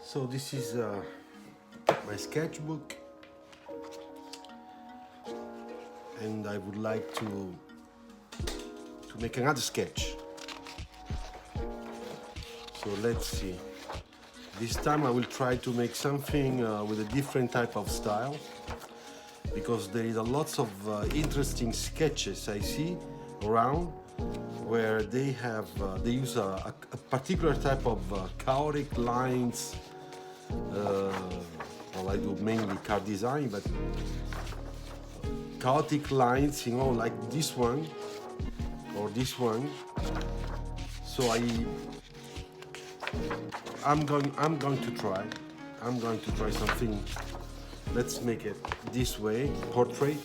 So this is my sketchbook, and I would like to make another sketch. So let's see. This time I will try to make something with a different type of style, because there is a lots of interesting sketches I see around where they use a particular type of chaotic lines. Well, I do mainly car design, but chaotic lines, you know, like this one or this one. So I'm going to try something. Let's make it this way, portrait.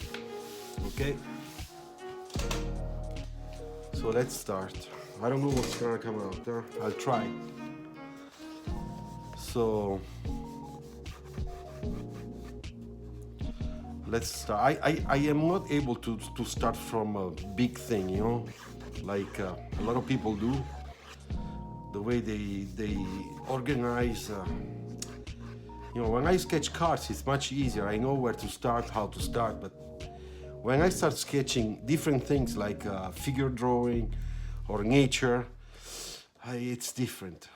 Okay. So let's start. I don't know what's gonna come out. I'll try. So let's start. I am not able to start from a big thing, you know, like a lot of people do. The way they organize. You know, when I sketch cars, it's much easier. I know where to start, how to start. But when I start sketching different things like figure drawing or nature, it's different.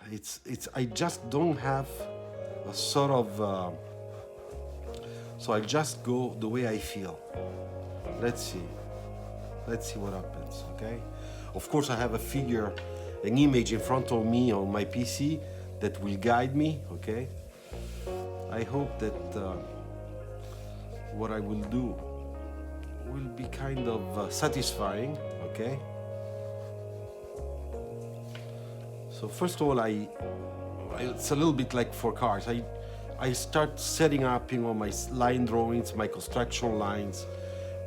I just don't have a sort of. So I just go the way I feel. Let's see what happens. Okay. Of course, I have a figure, an image in front of me on my PC that will guide me. Okay. I hope that what I will do will be kind of satisfying, okay? So first of all, it's a little bit like for cars. I start setting up, you know, my line drawings, my construction lines,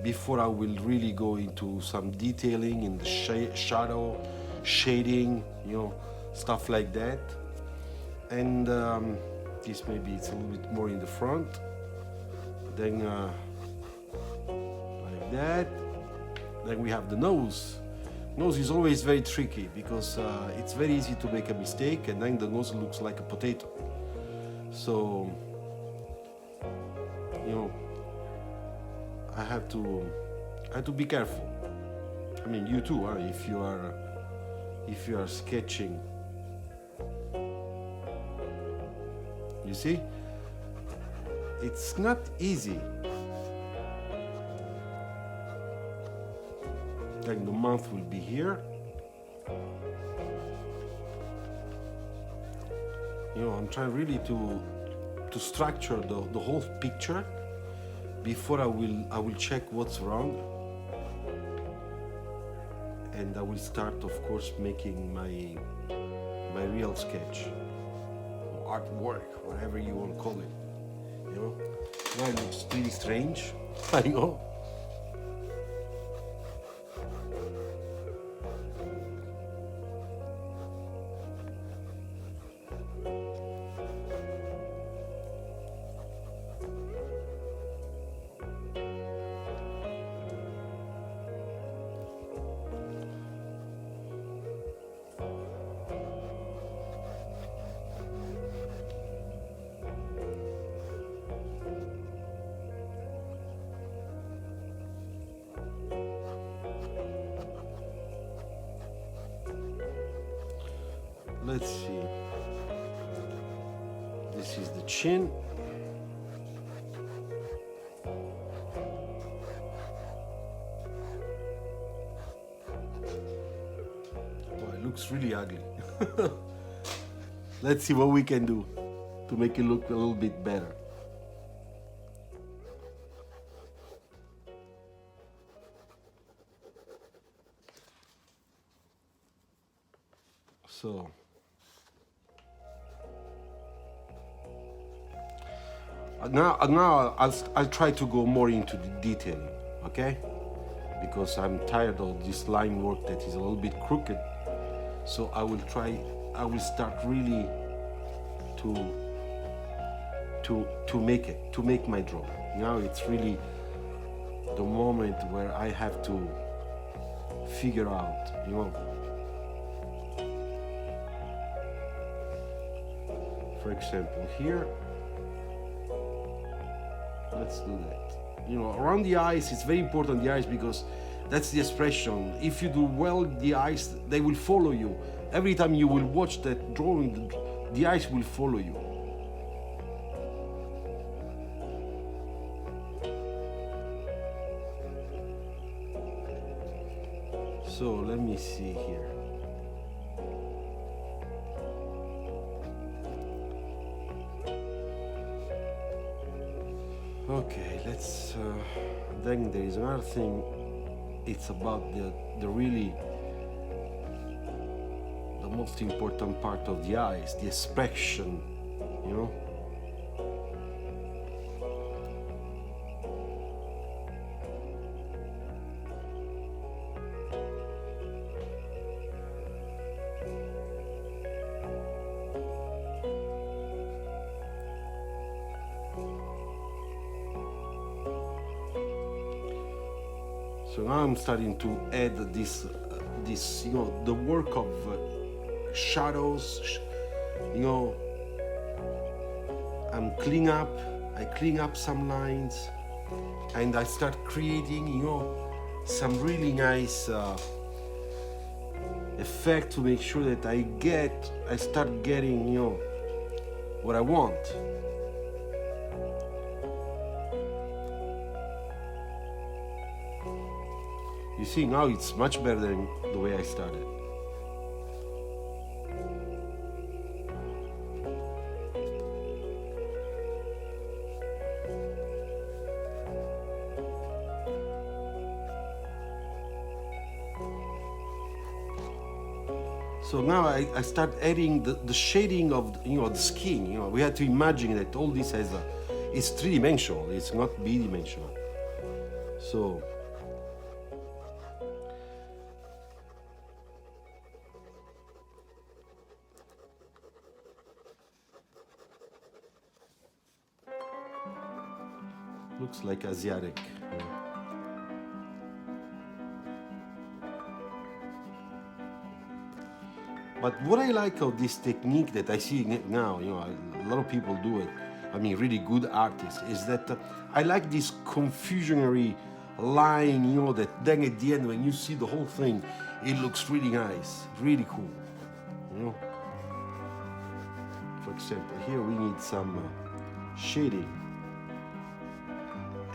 before I will really go into some detailing in the shadow, shading, you know, stuff like that. And this maybe it's a little bit more in the front, then like that. Then we have the nose. Nose is always very tricky because it's very easy to make a mistake, and then the nose looks like a potato. So, you know, I have to be careful. I mean, you too, huh? If you are sketching. You see, it's not easy. Like the mouth will be here. You know, I'm trying really to structure the whole picture before I will check what's wrong, and I will start, of course, making my real sketch. Artwork, whatever you want to call it, you know. Now it looks really strange, I know. Let's see. This is the chin. Oh, it looks really ugly. Let's see what we can do to make it look a little bit better. So. Now I'll try to go more into the detailing, okay? Because I'm tired of this line work that is a little bit crooked. So I will start really to make my drawing. Now it's really the moment where I have to figure out, you know. For For example, here, let's do that. You know, around the eyes, it's very important, the eyes, because that's the expression. If you do well the eyes, they will follow you. Every time you will watch that drawing, the eyes will follow you. So let me see here. Okay, let's. Then there is another thing. It's about the really the most important part of the eyes, the expression, you know. So now I'm starting to add this, you know, the work of shadows. You know, I clean up some lines, and I start creating, you know, some really nice effect to make sure that I start getting, you know, what I want. You see, now it's much better than the way I started. So now I start adding the shading of, you know, the skin. You know, we have to imagine that all this it's three-dimensional. It's not b-dimensional. So. Looks like Asiatic. But what I like of this technique that I see now, you know, a lot of people do it, I mean really good artists, is that I like this confusionary line, you know, that then at the end when you see the whole thing, it looks really nice, really cool, you know. For example, here we need some shading.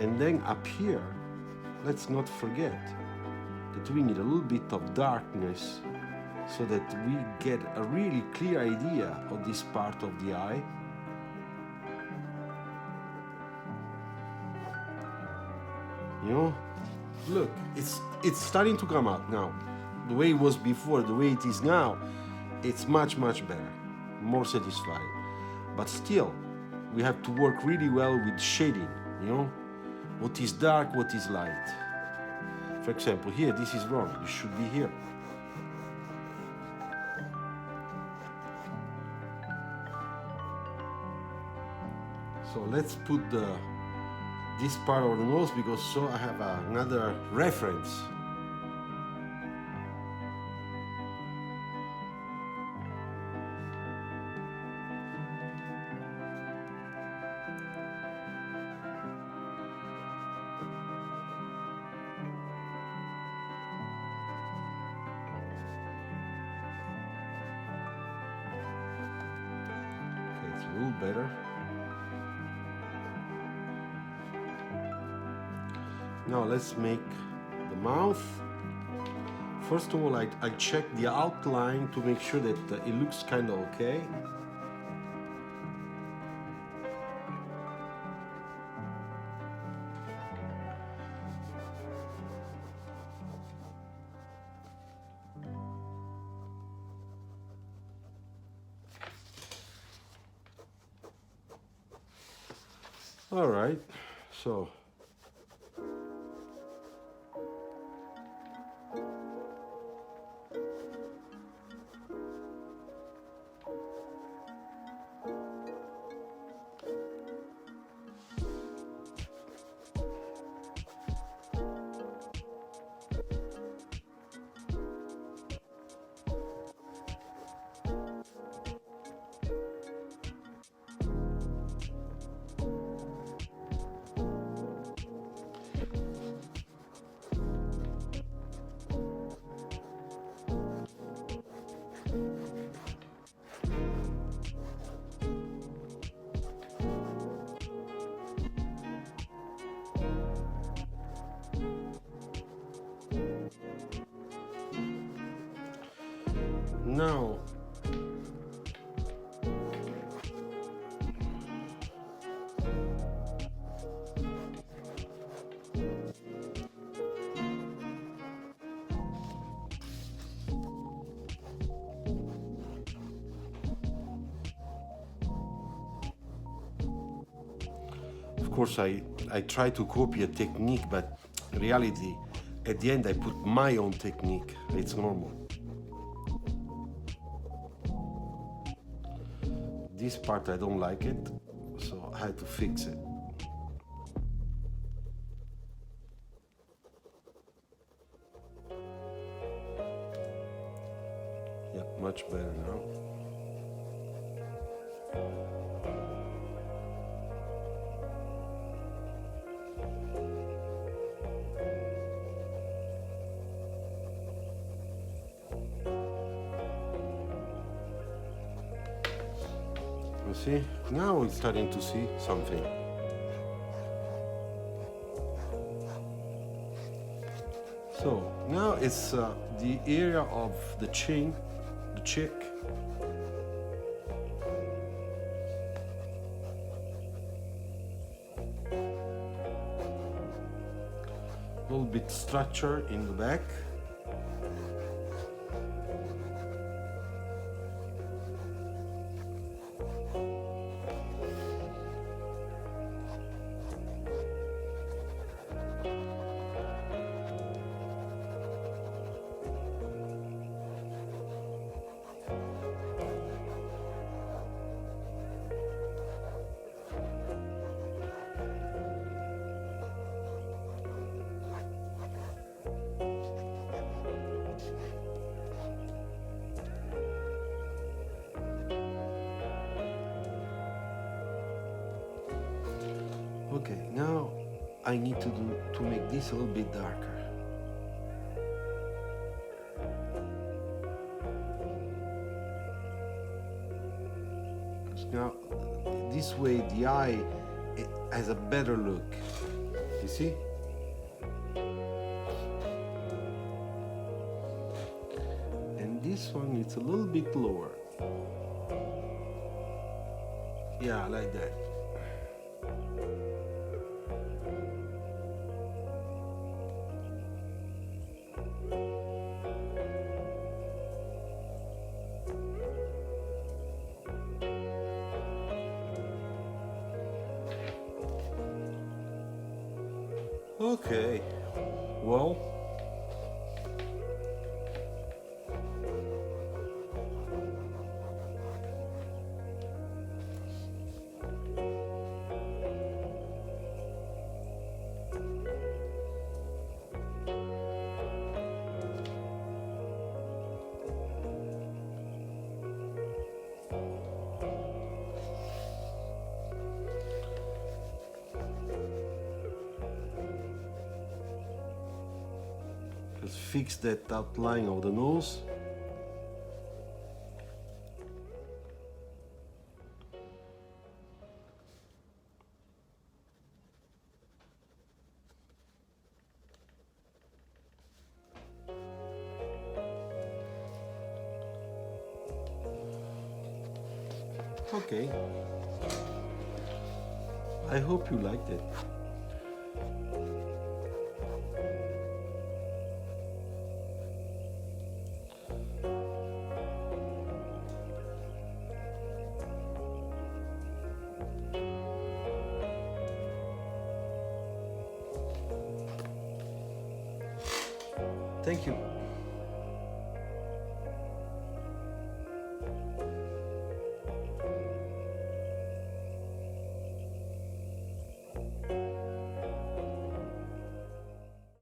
And then up here, let's not forget that we need a little bit of darkness so that we get a really clear idea of this part of the eye. You know, look, it's starting to come out now. The way it was before, the way it is now, it's much, much better, more satisfying. But still, we have to work really well with shading, you know? What is dark, what is light. For example, here, this is wrong. It should be here. So let's put this part of the nose, because so I have another reference. A little better. Now let's make the mouth. First of all, I check the outline to make sure that it looks kind of okay. All right, so Now, of course, I try to copy a technique, but in reality, at the end, I put my own technique. It's normal. This part, I don't like it, so I had to fix it. Yeah, much better now. You see? Now it's starting to see something. So now it's the area of the chin, the cheek. A little bit structure in the back. Okay, now I need to make this a little bit darker. Because now this way the eye it has a better look. You see? And this one it's a little bit lower. Yeah, like that. Okay, well, just fix that outline of the nose. Okay, I hope you liked it. Thank you.